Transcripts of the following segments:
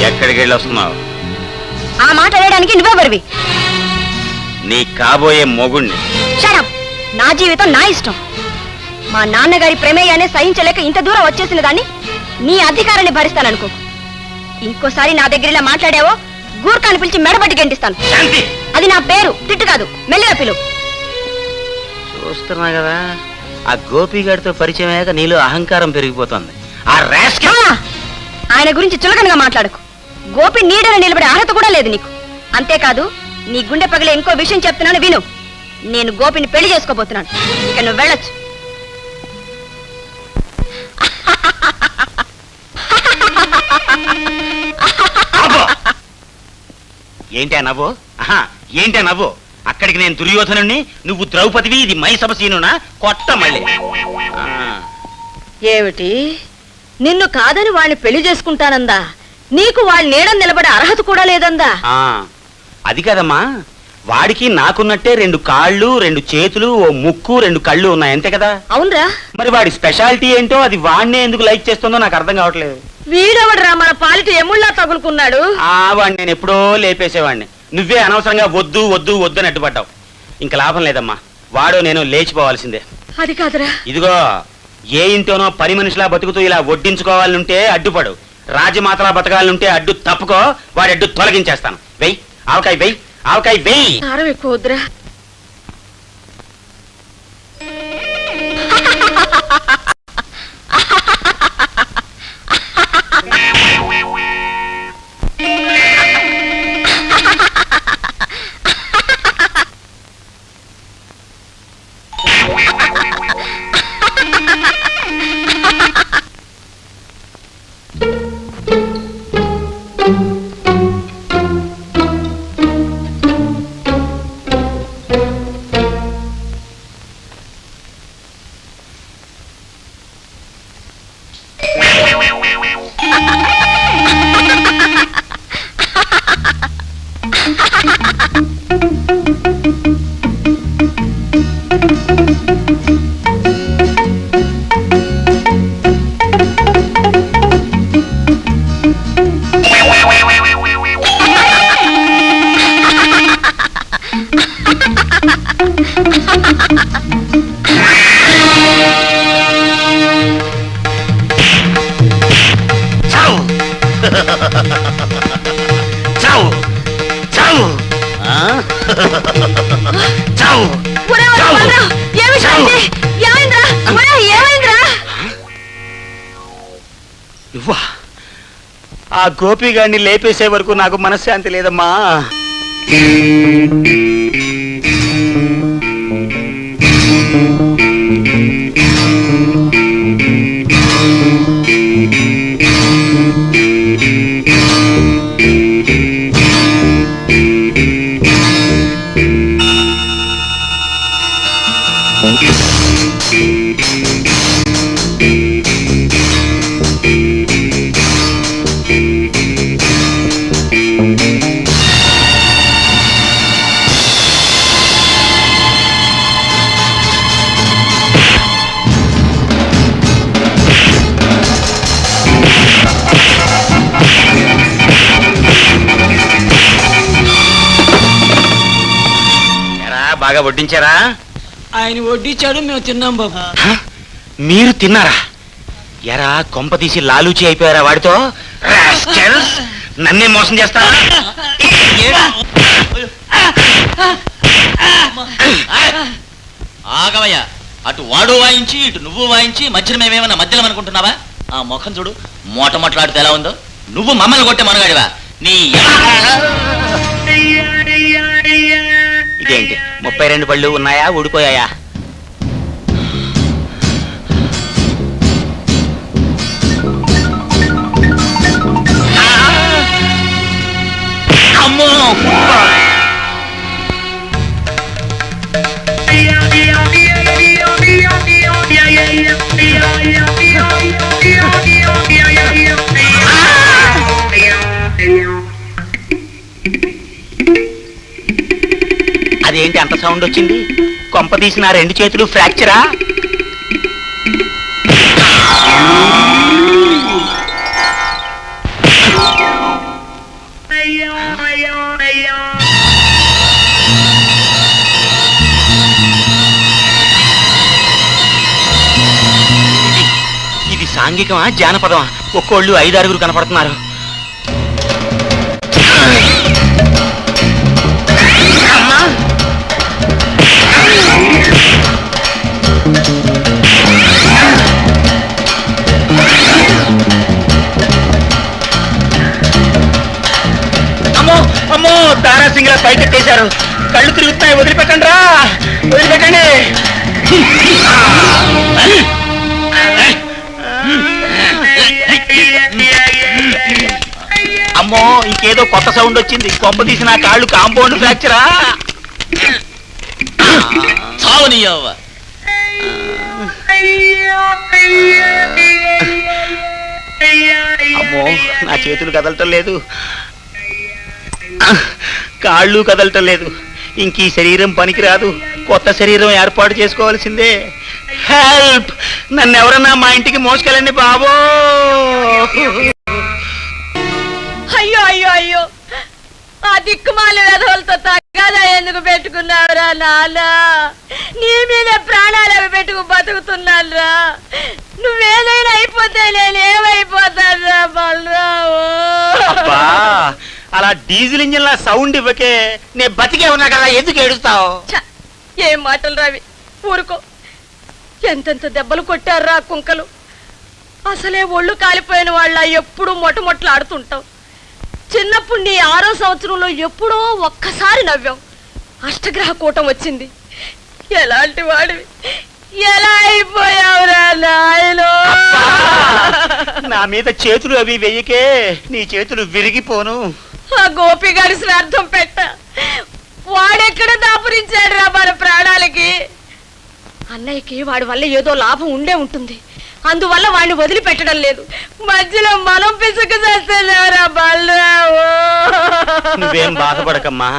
ఎక్కడికి వెళ్ళి వస్తున్నావు? ఆ మాట వేయడానికి నువ్వెవరివి? నీ కాబోయే మొగుణ్ణి. షడప్! నా జీవితం నా ఇష్టం. మా నాన్నగారి ప్రమేయాన్ని సహించలేక ఇంత దూరం వచ్చేసిన దాన్ని నీ అధికారాన్ని భరిస్తాననుకో. ఇంకోసారి నా దగ్గర ఇలా మాట్లాడావో గూర్ఖాన్ని పిలిచి మెడబట్టి గెంటిస్తాను. అది నా పేరు, తిట్టు కాదు. మెల్లిగా పిలువు. చూస్తున్నా కదా, ఆ గోపిగాడితో పరిచయం అయ్యాక నీలో అహంకారం పెరిగిపోతుంది. ఆయన గురించి చులకనగా మాట్లాడకు. గోపి నీడన నిలబడే అర్హత కూడా లేదు నీకు. అంతేకాదు, నీ గుండె పగిలే ఇంకో విషయం చెప్తున్నాను విను. నేను గోపిని పెళ్లి చేసుకోబోతున్నాను. ఇక నువ్వు వెళ్ళొచ్చు. ఏంటి నవ్వు? ఏంటి నవ్వు? అక్కడికి నేను దుర్యోధనుణ్ణి, నువ్వు ద్రౌపదివి. ఇది మైసభ సీనునా? కొట్ట మళ్ళీ. ఏమిటి, నిన్ను కాదని వాడిని పెళ్లి చేసుకుంటానందా? నీకు వాడి నీడని నిలబడే అర్హత కూడా లేదందా? అది కదమ్మా, వాడికి నాకున్నట్టే 2 కాళ్ళు, 2 చేతులు, ఓ ముక్కు, 2 కళ్ళు ఉన్నాయి, అంతే కదా? అవునరా. మరి వాడి స్పెషాలిటీ ఏంటో, అది వాడినే ఎందుకు లైక్ చేస్తుందో నాకు అర్థం కావట్లేదు. వీడెవడరా మన పాలిట ఎముళ్ళా తగులుకున్నాడు? వాడిని నేను ఎప్పుడో లేపేసేవాడిని. నువ్వే అనవసరంగా వద్దు వద్దు వద్దు అని అడ్డుపడ్డావు. ఇంకా లాభం లేదమ్మా, వాడు నేను లేచిపోవాల్సిందే. అది కాదురా. ఇదిగో, ఏ ఇంటోనో పని మనిషిలా బతుకుతూ ఇలా వడ్డించుకోవాలంటే అడ్డుపడు, రాజమాతలా బతకాలంటే అడ్డు తప్పుకో. వాడి అడ్డు తొలగించేస్తాను. వెయ్యి ఆవకాయ, వెయ్యి ఆవకాయ, వెయ్యి. కారం ఎక్కువ వద్దురా. నువ్వా? ఆ గోపిగాడిని లేపేసే వరకు నాకు మనశ్శాంతి లేదమ్మా. బాగా వడ్డించారా? ఆయన వడ్డించాడు, మేము తిన్నాం బాబు. మీరు తిన్నారా? ఎరా, కొంప తీసి లాలూచి అయిపోయారా వాడితో? నన్నే మోసం చేస్తారా? ఆగవయ్యా, అటు వాడు వాయించి ఇటు నువ్వు వాయించి మధ్యలో మేమేమన్నా మధ్యలో అనుకుంటున్నావా? ఆ ముఖం చూడు, మోటమొట్లాడితే ఎలా ఉందో. నువ్వు మమ్మల్ని కొట్టే మనగాడివా? నీ ఇదేంటి, 32 పళ్ళు ఉన్నాయా, ఊడిపోయాయా? అమ్మో! అదేంటి అంత సౌండ్ వచ్చింది? కొంప తీసిన 2 చేతులు ఫ్రాక్చరా? ఆంగికమా జానపదమా? ఒక్కోళ్ళు 5-6 కనపడుతున్నారు. అమ్మా! అమ్మో అమ్మో, తారాసింగ్లా పైకెట్టేశారు. కళ్ళు తిరుగుతున్నాయి, వదిలిపెట్టండి రా, వదిలిపెట్టండి. అమ్మో, ఇంకేదో కొత్త సౌండ్ వచ్చింది. కొంప తీసి నా కాళ్ళు కాంపౌండ్ ఫ్రాక్చరా? చావనీయవ్వ. అమ్మో, నా చేతులు కదలటం లేదు, కాళ్ళు కదలటం లేదు. ఇంక ఈ శరీరం పనికిరాదు, కొత్త శరీరం ఏర్పాటు చేసుకోవాల్సిందే. హెల్ప్! నన్ను ఎవరన్నా మా ఇంటికి మోసుకెళ్ళండి బాబో. అయ్యో అయ్యో అయ్యో, ఆ దిక్కుమాల వెధవులతో తగ్గదా ఎందుకు పెట్టుకున్నావురా నాన్న? నీ మీద ప్రాణాలు పెట్టుకు బతుకుతున్నానురా. నువ్వేదైనా అయిపోతే నేనేమైపోతానురా బలరావు. అబ్బా, అలా డీజిల్ ఇంజిన్ లా సౌండ్ ఇవ్వకే, నేను బతికే ఉన్నా కదా, ఎందుకు ఏడుస్తావు? ఛ, ఏం మాటలు రావి, ఊరుకో. ఎంతెంత దెబ్బలు కొట్టారురా కుంకలు. అసలే ఒళ్ళు కాలిపోయిన వాళ్ళ ఎప్పుడూ మొట్టమొట్లాడుతుంటావు. చిన్నప్పుడు నీ 6వ సంవత్సరంలో ఎప్పుడో ఒక్కసారి నవ్వావు. అష్టగ్రహ కూటం వచ్చింది. ఎలాంటి వాడివి, ఎలా అయిపోయావురా నాయనో. నా మీద చేతులు అవి వెయ్యకే, నీ చేతులు విరిగిపోను. ఆ గోపి గారి శ్రార్థం పెట్ట, వాడెక్కడ దాపురించాడు రా మన ప్రాణాలకి. అన్నయ్యకి వాడి వల్ల ఏదో లాభం ఉండే ఉంటుంది, అందువల్ల వాడిని వదిలిపెట్టడం లేదు. మధ్యలో మనం పిసుకు చేస్తేరా బలరావు. నువ్వేం బాధపడకమ్మా,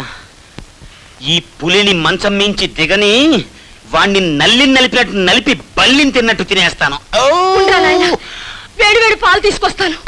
ఈ పులిని మంచం మించి దిగని వాణ్ణి నలిపినట్టు నలిపి బల్లిని తిన్నట్టు తినేస్తాను. వేడి వేడి పాలు తీసుకొస్తాను.